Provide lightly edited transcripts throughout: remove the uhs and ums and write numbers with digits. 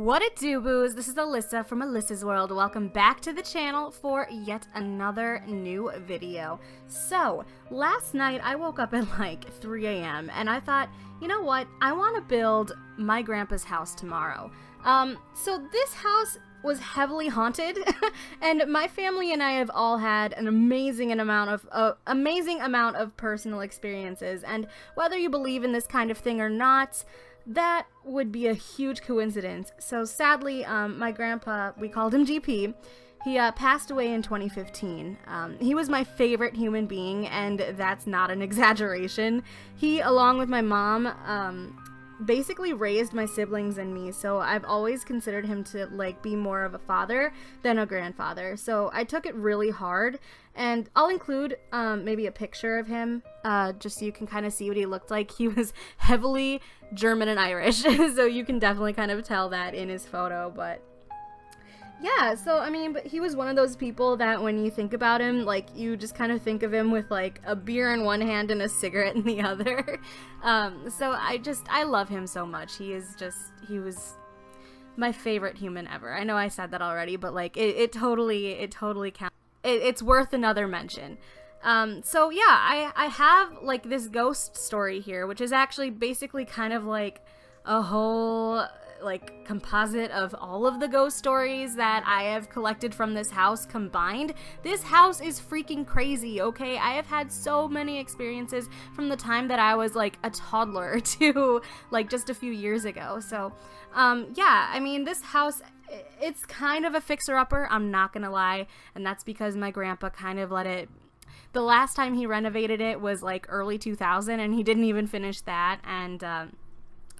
What it do, boos? This is Alyssa from Alyssa's World. Welcome back to the channel for yet another new video. So, last night I woke up at like 3 a.m. and I thought, you know what? I want to build my grandpa's house tomorrow. So this house was heavily haunted and my family and I have all had an amazing amount of personal experiences, and whether you believe in this kind of thing or not, that would be a huge coincidence. So sadly, my grandpa, we called him GP, he passed away in 2015. He was my favorite human being, and that's not an exaggeration. He, along with my mom, basically raised my siblings and me, so I've always considered him to like be more of a father than a grandfather. So I took it really hard, and I'll include maybe a picture of him just so you can kind of see what he looked like. He was heavily German and Irish, so you can definitely kind of tell that in his photo. But yeah, so I mean, but he was one of those people that when you think about him, like, you just kind of think of him with like a beer in one hand and a cigarette in the other. So I love him so much. He was my favorite human ever. I know I said that already, but like it totally counts. It's worth another mention. So yeah, I have like this ghost story here, which is actually basically kind of like a whole like composite of all of the ghost stories that I have collected from this house combined. This house is freaking crazy, okay? I have had so many experiences from the time that I was like a toddler to like just a few years ago. So yeah, I mean, this house, it's kind of a fixer-upper, I'm not gonna lie, and that's because my grandpa kind of let it. The last time he renovated it was like early 2000, and he didn't even finish that. And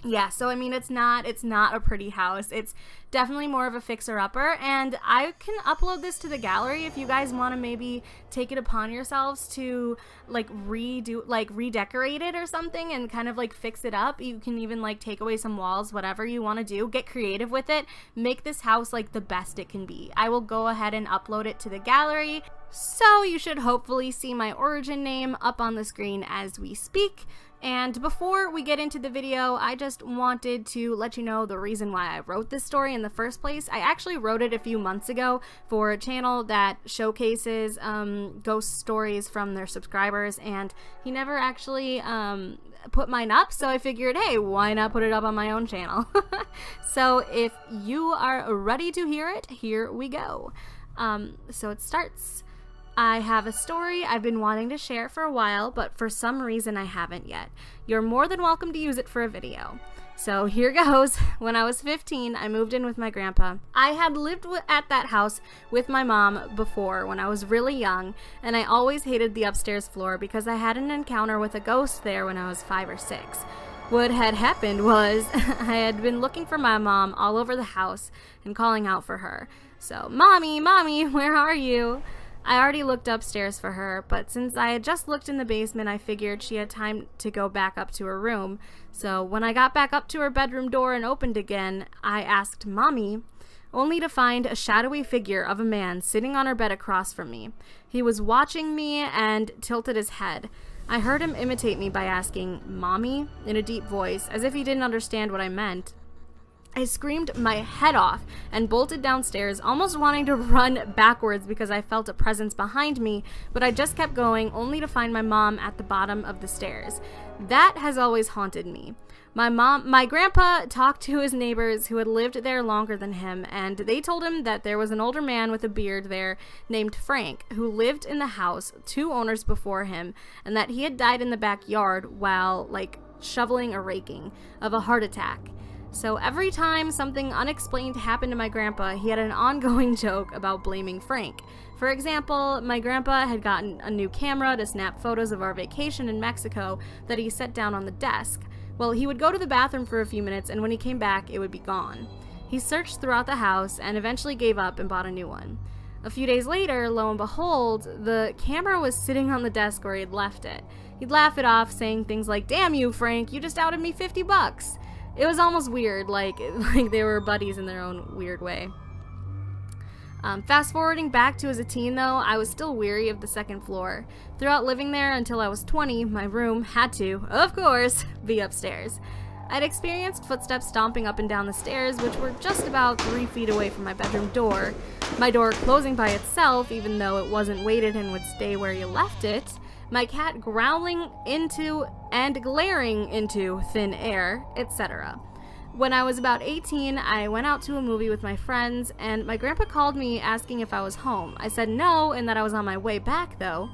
yeah, so I mean, it's not a pretty house. It's definitely more of a fixer-upper, and I can upload this to the gallery if you guys want to maybe take it upon yourselves to like redecorate it or something and kind of like fix it up. You can even like take away some walls, whatever you want to do. Get creative with it. Make this house like the best it can be. I will go ahead and upload it to the gallery, so you should hopefully see my origin name up on the screen as we speak. And before we get into the video, I just wanted to let you know the reason why I wrote this story in the first place. I actually wrote it a few months ago for a channel that showcases ghost stories from their subscribers, and he never actually put mine up, so I figured, hey, why not put it up on my own channel? So if you are ready to hear it, here we go. So it starts. I have a story I've been wanting to share for a while, but for some reason I haven't yet. You're more than welcome to use it for a video. So here goes. When I was 15, I moved in with my grandpa. I had lived at that house with my mom before when I was really young, and I always hated the upstairs floor because I had an encounter with a ghost there when I was 5 or 6. What had happened was I had been looking for my mom all over the house and calling out for her. So, "Mommy, Mommy, where are you?" I already looked upstairs for her, but since I had just looked in the basement, I figured she had time to go back up to her room. So when I got back up to her bedroom door and opened again, I asked "Mommy," only to find a shadowy figure of a man sitting on her bed across from me. He was watching me and tilted his head. I heard him imitate me by asking "Mommy" in a deep voice, as if he didn't understand what I meant. I screamed my head off and bolted downstairs, almost wanting to run backwards because I felt a presence behind me, but I just kept going, only to find my mom at the bottom of the stairs. That has always haunted me. My grandpa talked to his neighbors who had lived there longer than him, and they told him that there was an older man with a beard there named Frank who lived in the house 2 owners before him, and that he had died in the backyard while like shoveling or raking of a heart attack. So every time something unexplained happened to my grandpa, he had an ongoing joke about blaming Frank. For example, my grandpa had gotten a new camera to snap photos of our vacation in Mexico that he set down on the desk. Well, he would go to the bathroom for a few minutes, and when he came back, it would be gone. He searched throughout the house and eventually gave up and bought a new one. A few days later, lo and behold, the camera was sitting on the desk where he'd left it. He'd laugh it off, saying things like, "Damn you, Frank, you just outed me $50. It was almost weird, like they were buddies in their own weird way. Fast forwarding back to as a teen though, I was still weary of the second floor. Throughout living there until I was 20, my room had to, of course, be upstairs. I'd experienced footsteps stomping up and down the stairs, which were just about 3 feet away from my bedroom door. My door closing by itself, even though it wasn't weighted and would stay where you left it. My cat growling into and glaring into thin air, etc. When I was about 18, I went out to a movie with my friends, and my grandpa called me asking if I was home. I said no, and that I was on my way back, though.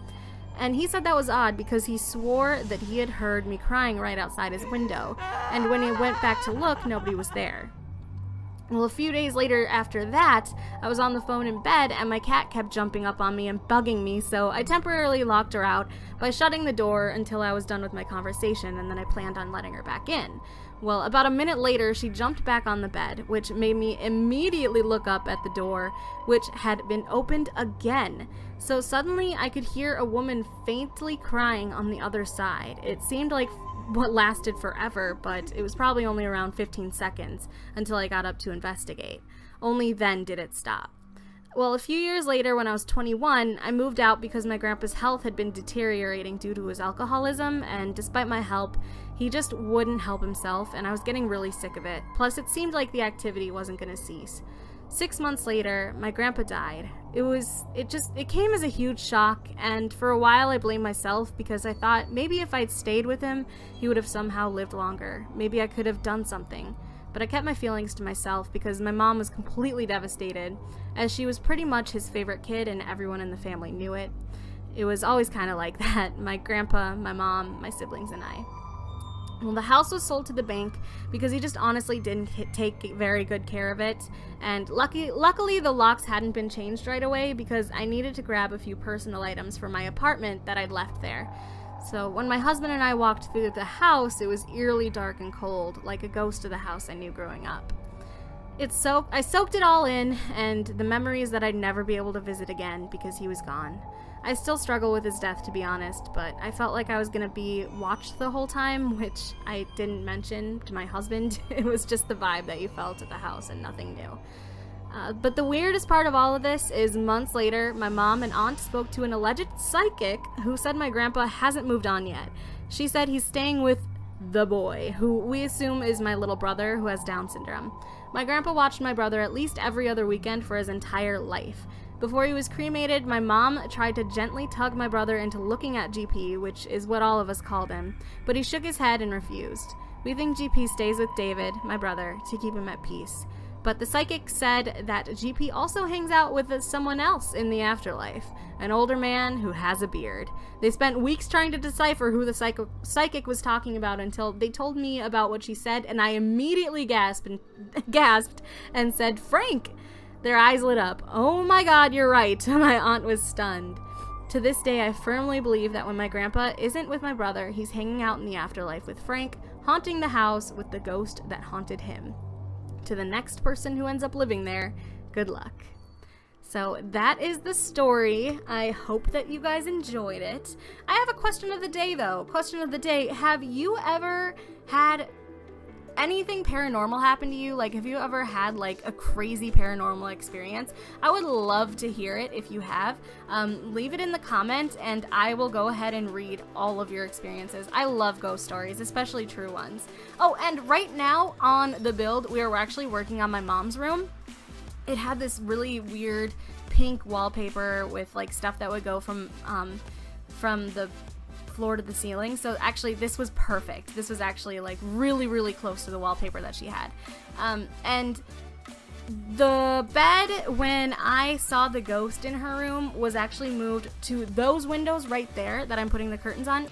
And he said that was odd because he swore that he had heard me crying right outside his window, and when he went back to look, nobody was there. Well, a few days later after that, I was on the phone in bed, and my cat kept jumping up on me and bugging me, so I temporarily locked her out by shutting the door until I was done with my conversation, and then I planned on letting her back in. Well, about a minute later, she jumped back on the bed, which made me immediately look up at the door, which had been opened again. So suddenly, I could hear a woman faintly crying on the other side. It seemed like what lasted forever, but it was probably only around 15 seconds until I got up to investigate. Only then did it stop. Well, a few years later, when I was 21, I moved out because my grandpa's health had been deteriorating due to his alcoholism, and despite my help, he just wouldn't help himself, and I was getting really sick of it. Plus, it seemed like the activity wasn't going to cease. 6 months later, my grandpa died. It came as a huge shock, and for a while I blamed myself because I thought maybe if I'd stayed with him, he would have somehow lived longer. Maybe I could have done something. But I kept my feelings to myself because my mom was completely devastated, as she was pretty much his favorite kid and everyone in the family knew it. It was always kind of like that. My grandpa, my mom, my siblings, and I. Well, the house was sold to the bank because he just honestly didn't take very good care of it, and luckily the locks hadn't been changed right away because I needed to grab a few personal items for my apartment that I'd left there. So when my husband and I walked through the house, it was eerily dark and cold, like a ghost of the house I knew growing up. I soaked it all in, and the memories that I'd never be able to visit again because he was gone. I still struggle with his death, to be honest, but I felt like I was going to be watched the whole time, which I didn't mention to my husband. It was just the vibe that you felt at the house and nothing new. But the weirdest part of all of this is months later, my mom and aunt spoke to an alleged psychic who said my grandpa hasn't moved on yet. She said he's staying with the boy, who we assume is my little brother who has Down syndrome. My grandpa watched my brother at least every other weekend for his entire life. Before he was cremated, my mom tried to gently tug my brother into looking at GP, which is what all of us called him, but he shook his head and refused. We think GP stays with David, my brother, to keep him at peace. But the psychic said that GP also hangs out with someone else in the afterlife, an older man who has a beard. They spent weeks trying to decipher who the psychic was talking about until they told me about what she said, and I immediately gasped and said, "Frank!" Their eyes lit up. "Oh my God, you're right." My aunt was stunned. To this day, I firmly believe that when my grandpa isn't with my brother, he's hanging out in the afterlife with Frank, haunting the house with the ghost that haunted him. To the next person who ends up living there, good luck. So that is the story. I hope that you guys enjoyed it. I have a question of the day, though. Question of the day: have you ever had anything paranormal happen to you? Like, have you ever had like a crazy paranormal experience? I would love to hear it if you have. Leave it in the comments and I will go ahead and read all of your experiences. I love ghost stories, especially true ones. Oh, and right now on the build, we're actually working on my mom's room. It had this really weird pink wallpaper with like stuff that would go from the floor to the ceiling. So actually this was perfect. This was actually like really, really close to the wallpaper that she had. And the bed, when I saw the ghost in her room, was actually moved to those windows right there that I'm putting the curtains on.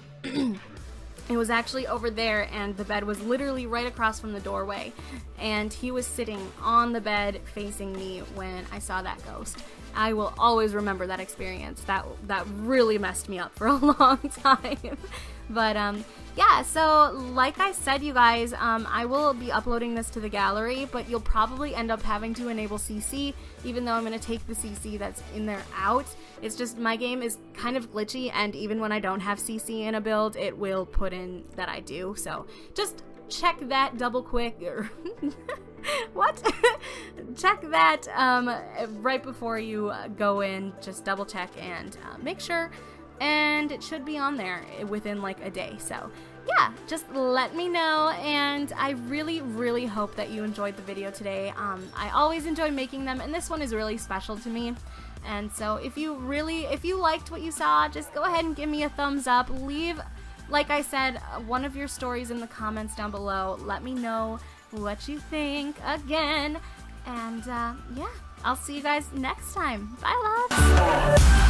It was actually over there, and the bed was literally right across from the doorway, and he was sitting on the bed facing me when I saw that ghost. I will always remember that experience. That really messed me up for a long time. But yeah, so like I said, you guys, I will be uploading this to the gallery, but you'll probably end up having to enable CC, even though I'm going to take the CC that's in there out. It's just my game is kind of glitchy, and even when I don't have CC in a build, it will put in that I do. So just check that double quick, or what? Check that right before you go in. Just double check and make sure. And it should be on there within like a day. So yeah, just let me know, and I really hope that you enjoyed the video today. I always enjoy making them, and this one is really special to me. And so if you liked what you saw, just go ahead and give me a thumbs up. Leave, like I said, one of your stories in the comments down below. Let me know what you think again. And yeah, I'll see you guys next time. Bye, loves.